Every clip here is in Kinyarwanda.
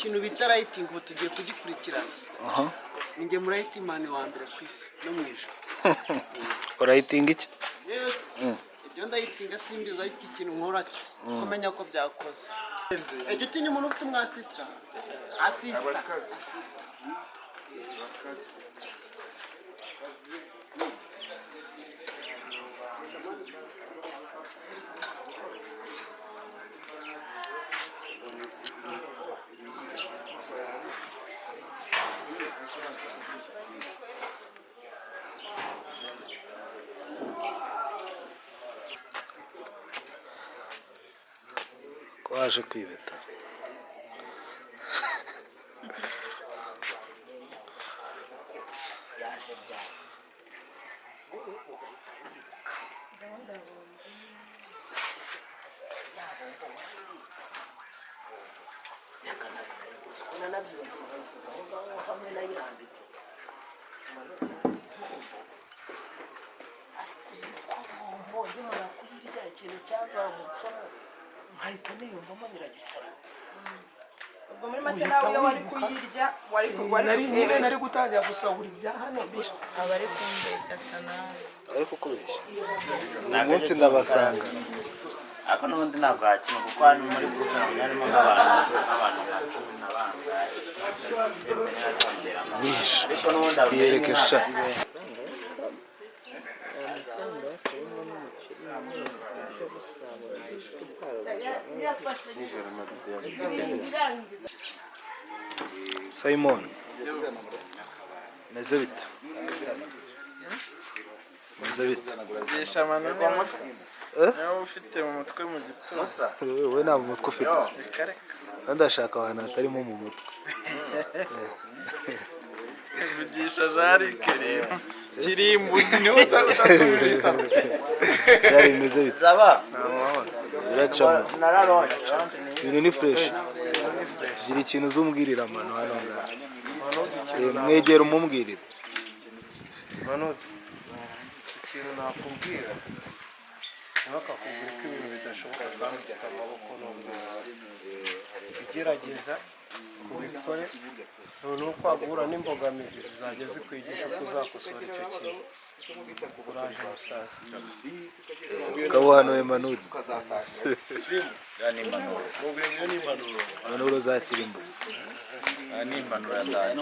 ikintu bita writing ubu tugiye kugikurikirana. Ninjye muri writing man wa mbere ku isi no mu ijuru. Writing iki? Yes. Ibyo ndayitinga simbiza ariko ikintu nkora cyo kumenya ko byakoze. Ejo tinye umuntu ufite umwasista. Assista. Waje kwibeta. ubwo muri make nawe iyo wari kuyirya wari gutangira gusahura ibya hano abari kumbeshya kanari Ari kukubeshya. Umunsi ndabasanga. Ako n'ubundi ntabwo hakina kuko hano muri groupe harimo abantu n'abangaye. Ariko n'ubundi Yerekesha. Simon. Meze bite? Meze bite? zisha manane musa nawe ufite mu mutwe mu gitondo Wewe nta mutwe ufite. Ndashaka abantu atarimo mu mutwe. vugisha jari kerema kirimbuzi niwe utatumvisa Byari bimeze bite? Zaba. Biracamo. Nararonje. Ibintu ni fresh. Gira ikintu uzumbwirira amano hano ngaho. Mwegera umumbwirira. manoti ikintu nakubwira nakakubwira ko ibintu bidashoboka kandi ufite amaboko n'ubwenge igerageza kubikore noneho kwagura n'imbogamizi zizajya zikwigisha ko uzakosora icyo kintu kuraje musaza Kabuhano Emmanuel. Yani impanuro. Impanuro za kirimbuzi. Ni impanuro ndani.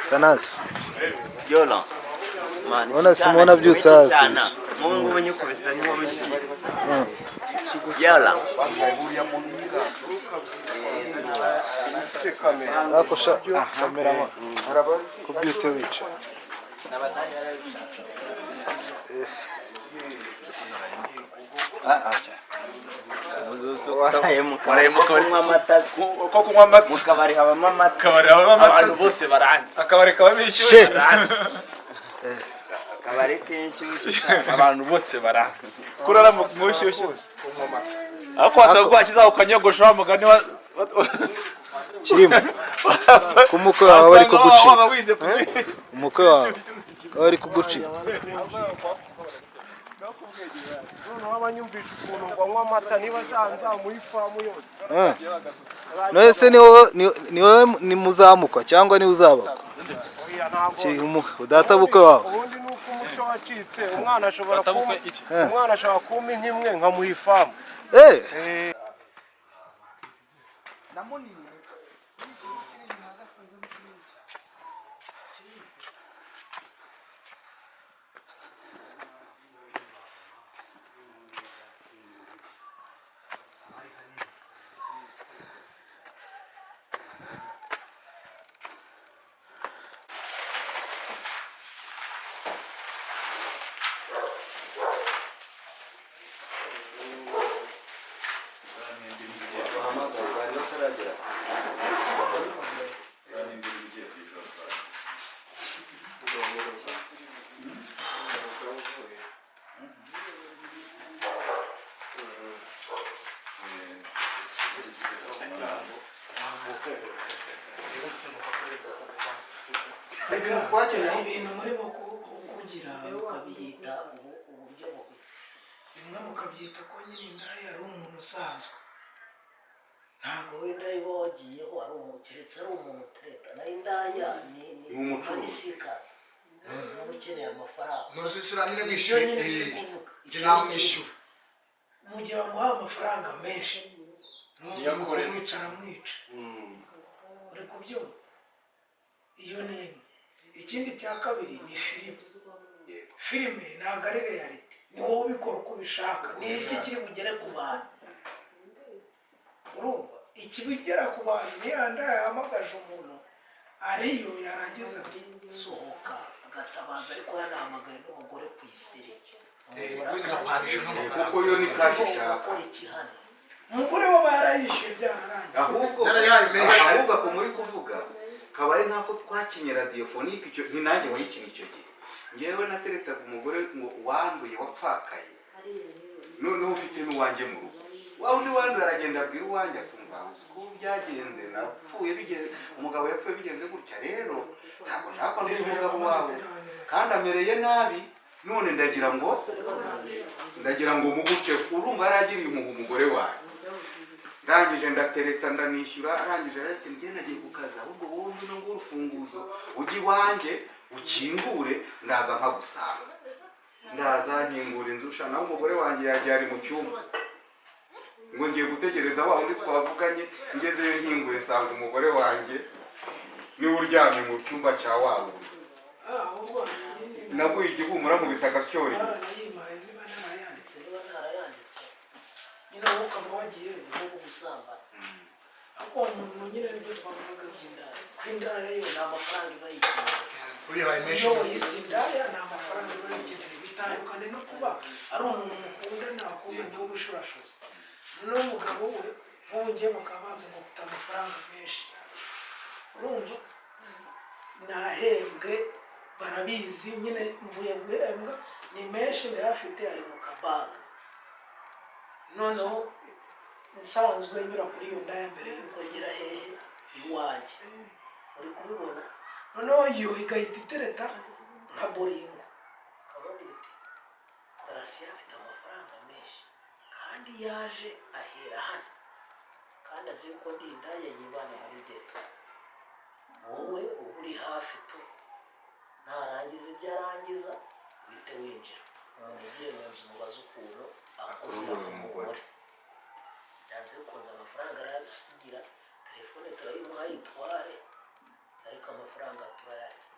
Kanasi. Yola. Man. Ona Simona byutse hasi. Mungu wenye kubisa ni wabishi. Yola. Akosha kamera kubyutse wica. uko kunywa amata Mukabari habamo amata. akabari habamo amata Abantu bose baranzi. akabari kababishyuye Akabari k'inshyushyu abantu bose baranzi. kurara mu mushyushyu ariko wasaba ko washyizeho ukanyogosha wa mugani wa Kirimo. Kumukwe wawe bari kugucika. Umukwe wawe bari kugucika. abanyumvisha ukuntu ngo anywa amata niba zanza muri famu yose Nose ni muzamukwa cyangwa ni uzabakwa? Udata bukwe wawe. ubundi nuko umuco wacitse umwana ashobora kuma inkimwe nkamuha ifamu ibintu murimo kugira mukabyita uburyo bubi bimwe mukabyita ko nyine indaya ari umuntu usanzwe ntabwo wenda iba wagiyeho ari umuntu keretse ari umuntu utereta nayo indaya ni sikazi uba ukeneye amafaranga nuzishyura nyine ibyo mwishyure nyine biri kuvuga ibyo ntabwo mwishyura mu gihe bamuha amafaranga menshi n'umuntu mwicara mwica uri kubyumva iyo ni imwe ikindi cya kabiri ni filime ntabwo ari reality ni wowe ubikora uko ubishaka ni iki kiri bugere ku bantu urumva ikibigera ku bantu niyanda yahamagaje umuntu ariyo yarangiza ati sohoka agatabaza ariko yanahamagaye n'umugore ku isiri kuko yo ni kashi ishaka umugore we barayishyuye byararangiye ahubwo ako muri kuvuga kabaye nk'ako twakinye radiophonique icyo ni nanjye wayikina icyo gihe ngewe nateretaga umugore ngo wanduye wapfakaye noneho ufite n'uwanjye mu rugo wa undi wanduye aragenda abwira uwanjye atumva uko byagenze napfuye bigenze umugabo yapfuye bigenze gutya rero ntabwo nshaka kwanduza umugabo wawe kandi amereye nabi none ndagira ngo muguce urumva yaragiriye umugore wawe ndangije ndatereta ndanishyura arangije arati njye nagiye ku kazi ahubwo wowe ngwino ngo urufunguzo ujye iwanjye ukingure ndaza mpagusanga ndaza nkingura inzu usha nawe umugore wanjye yagiye ari mu cyumba ngo ngiye gutegereza wa undi twavuganye ngezeyo nkinguye nsanga umugore wanjye niwe uryamye mu cyumba cya wawe naguye igihumura mu bitaka syori nyine wowe ukaba wagiye no gusambana ariko umuntu nyine nibyo twavugaga by'indaya ko indaya yo ni amafaranga iba yikeneye iyo wayise indaya ni amafaranga iba yikeneye bitandukanye no kuba ari umuntu mukunda nakuzanye w'ubushurashuzi noneho umugabo we nk'ubu ngiye bakaba bazi ngo ufite amafaranga menshi urumva nahembwe barabizi nyine mvuye guhembwa ni menshi ndayafite ari mu kabaga noneho nsanzwe nyura kuri iyo ndaya mbere yuko ngera hehe iwanjye uri kubibona noneho iyo igahita itereta nka boringo ababwira iti Garasiya afite amafaranga menshi kandi yaje ahera hano kandi azi yuko ndi indaya yibana muri geto wowe uba uri hafi tu narangiza ibyo arangiza uhite winjira umuntu ugire mu nzu mubaze ukuntu akoze umugore yanze bikunze amafaranga arayadusigira telefone turayimuha yitware ariko amafaranga turayarya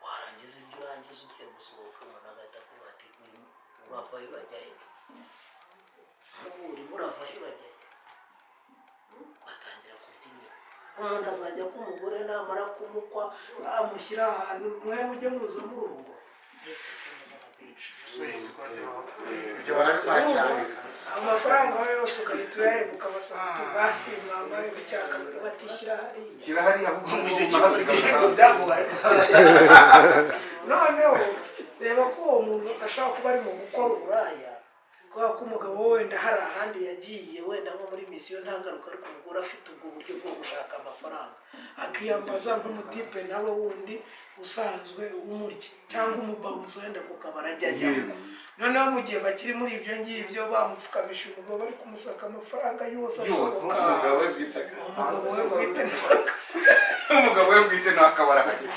warangiza ibyo urangiza ugiye gusohoka umuntu agahita kuvuga ati uravayo urajya he nk'ubu urimo uravayo urajya he batangira kurya inyuma umuntu azajya k'umugore namara kumukwa amushyira ahantu mwe mujye muza murongo amafaranga yose ugahita uyahembwa ukabasaba uti basi mwambaye icyaka batishyira hariya shyira hariya ahubwo noneho reba ko uwo muntu ashobora kuba ari mu gukora uburaya kubera ko umugabo wenda hari ahandi yagiye wenda nko muri misiyo ntagaruka ariko umugore afite ubwo buryo bwo gushaka amafaranga akiyambaza nk'umutipe nawe wundi usanzwe umurya cyangwa umubabuzi wenda ku kabari ajya ajyamo noneho mu gihe bakiri muri ibyo ngibyo bamupfukamisha umugabo bari kumusaka amafaranga yose ashoboka umugabo we bwite ntakabara akagira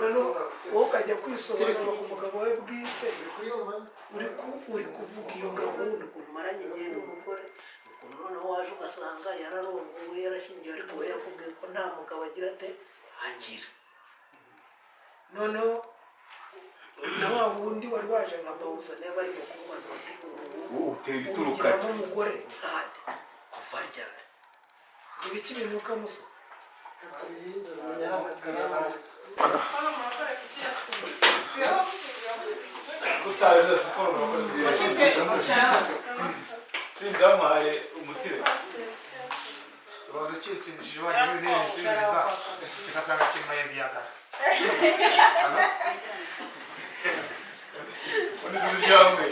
noneho wowe ukajya kwisobanura ku mugabo we bwite uri kuvuga iyo gahunda ukuntu maranye igihe n'umugore ukuntu noneho waje ugasanga yararongowe yarashyingiwe ariko we yakubwiye ko nta mugabo agira ate agira noneho na wa wundi wari waje nka bawusa niba barimo kumubaza bati ugiramo umugore ntande kuva ryari ibiki binuka musa sinzamuhaye umutire ubaza ukinsindishije wajya n'ibintu nsubiriza kigasanga kimaye biyagara unisize ibyawe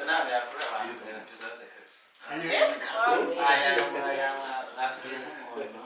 ntabwo yakorera abantu mbere episode kabisa nasubiye nk'umuntu